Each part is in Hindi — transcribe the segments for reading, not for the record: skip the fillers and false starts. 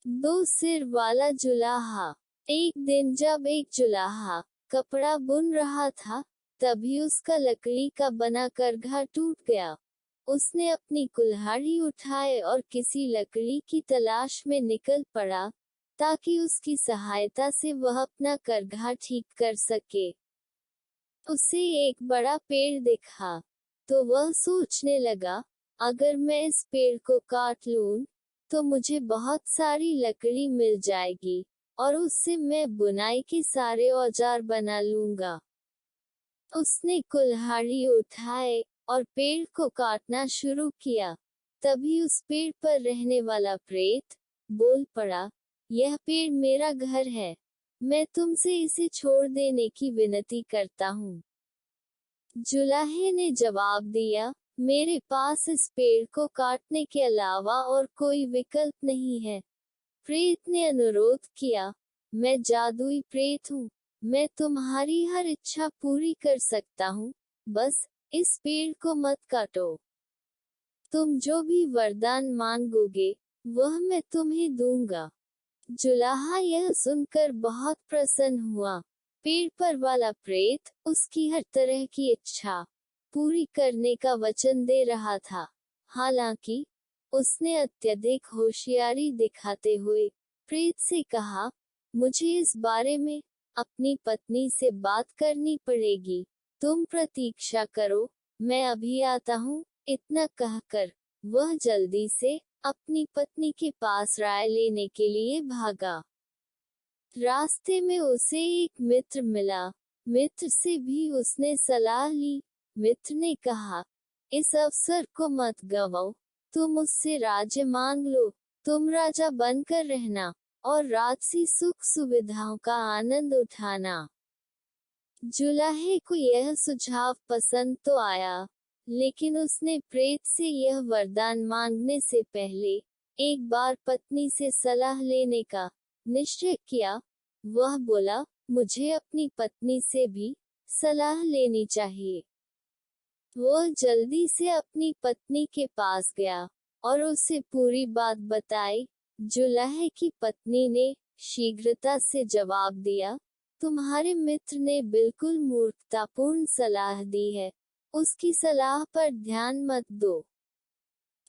दो सिर वाला जुलाहा। एक दिन जब एक जुलाहा कपड़ा बुन रहा था, तभी उसका लकड़ी का बना करघा टूट गया। उसने अपनी कुल्हाड़ी उठाए और किसी लकड़ी की तलाश में निकल पड़ा, ताकि उसकी सहायता से वह अपना करघा ठीक कर सके। उसे एक बड़ा पेड़ दिखा, तो वह सोचने लगा, अगर मैं इस पेड़ को काट लूं, तो मुझे बहुत सारी लकड़ी मिल जाएगी, और उससे मैं बुनाई के सारे औजार बना लूंगा। उसने कुल्हाड़ी उठाए और पेड़ को काटना शुरू किया। तभी उस पेड़ पर रहने वाला प्रेत बोल पड़ा, यह पेड़ मेरा घर है, मैं तुमसे इसे छोड़ देने की विनती करता हूँ। जुलाहे ने जवाब दिया, मेरे पास इस पेड़ को काटने के अलावा और कोई विकल्प नहीं है। प्रेत ने अनुरोध किया, मैं जादुई प्रेत हूँ, मैं तुम्हारी हर इच्छा पूरी कर सकता हूँ, बस इस पेड़ को मत काटो। तुम जो भी वरदान मांगोगे, वह मैं तुम्हें दूंगा। जुलाहा यह सुनकर बहुत प्रसन्न हुआ। पेड़ पर वाला प्रेत उसकी हर तरह की इच्छा पूरी करने का वचन दे रहा था। हालांकि उसने अत्यधिक होशियारी दिखाते हुए प्रेत से कहा, मुझे इस बारे में अपनी पत्नी से बात करनी पड़ेगी, तुम प्रतीक्षा करो, मैं अभी आता हूँ। इतना कहकर वह जल्दी से अपनी पत्नी के पास राय लेने के लिए भागा। रास्ते में उसे एक मित्र मिला। मित्र से भी उसने सलाह ली। मित्र ने कहा, इस अवसर को मत गवाओ, तुम उससे राज्य मांग लो, तुम राजा बनकर रहना और राजसी सुख सुविधाओं का आनंद उठाना। जुलाहे को यह सुझाव पसंद तो आया, लेकिन उसने प्रेत से यह वरदान मांगने से पहले एक बार पत्नी से सलाह लेने का निश्चय किया। वह बोला, मुझे अपनी पत्नी से भी सलाह लेनी चाहिए। वह जल्दी से अपनी पत्नी के पास गया और उसे पूरी बात बताई। जुलाहे की पत्नी ने शीघ्रता से जवाब दिया, तुम्हारे मित्र ने बिल्कुल मूर्खतापूर्ण सलाह दी है, उसकी सलाह पर ध्यान मत दो।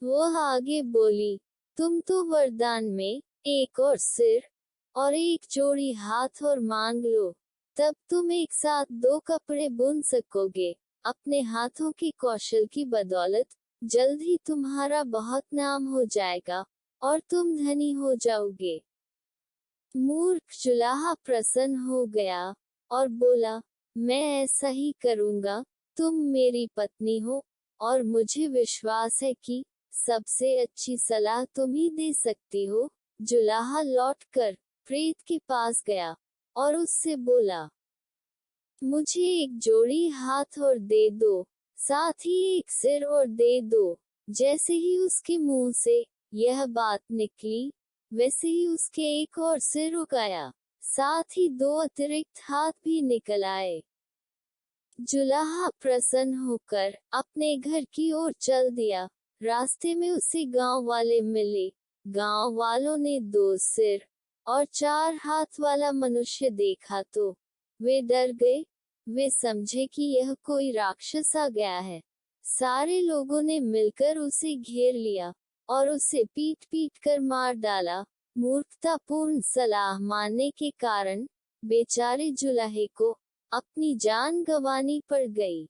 वह आगे बोली, तुम तो वरदान में एक और सिर और एक जोड़ी हाथ और मांग लो, तब तुम एक साथ दो कपड़े बुन सकोगे। अपने हाथों के कौशल की बदौलत जल्द ही तुम्हारा बहुत नाम हो जाएगा और तुम धनी हो जाओगे। मूर्ख जुलाहा प्रसन्न हो गया और बोला, मैं ऐसा ही करूंगा, तुम मेरी पत्नी हो और मुझे विश्वास है कि सबसे अच्छी सलाह तुम ही दे सकती हो। जुलाहा लौटकर प्रेत के पास गया और उससे बोला, मुझे एक जोड़ी हाथ और दे दो, साथ ही एक सिर और दे दो। जैसे ही उसके मुंह से यह बात निकली, वैसे ही उसके एक और सिर उग आया, साथ ही दो अतिरिक्त हाथ भी निकल आए। जुलाहा प्रसन्न होकर अपने घर की ओर चल दिया। रास्ते में उसे गांव वाले मिले। गांव वालों ने दो सिर और चार हाथ वाला मनुष्य देखा तो वे डर गए। वे समझे कि यह कोई राक्षस आ गया है। सारे लोगों ने मिलकर उसे घेर लिया और उसे पीट पीट कर मार डाला। मूर्खतापूर्ण सलाह मानने के कारण बेचारे जुलाहे को अपनी जान गंवानी पड़ गई।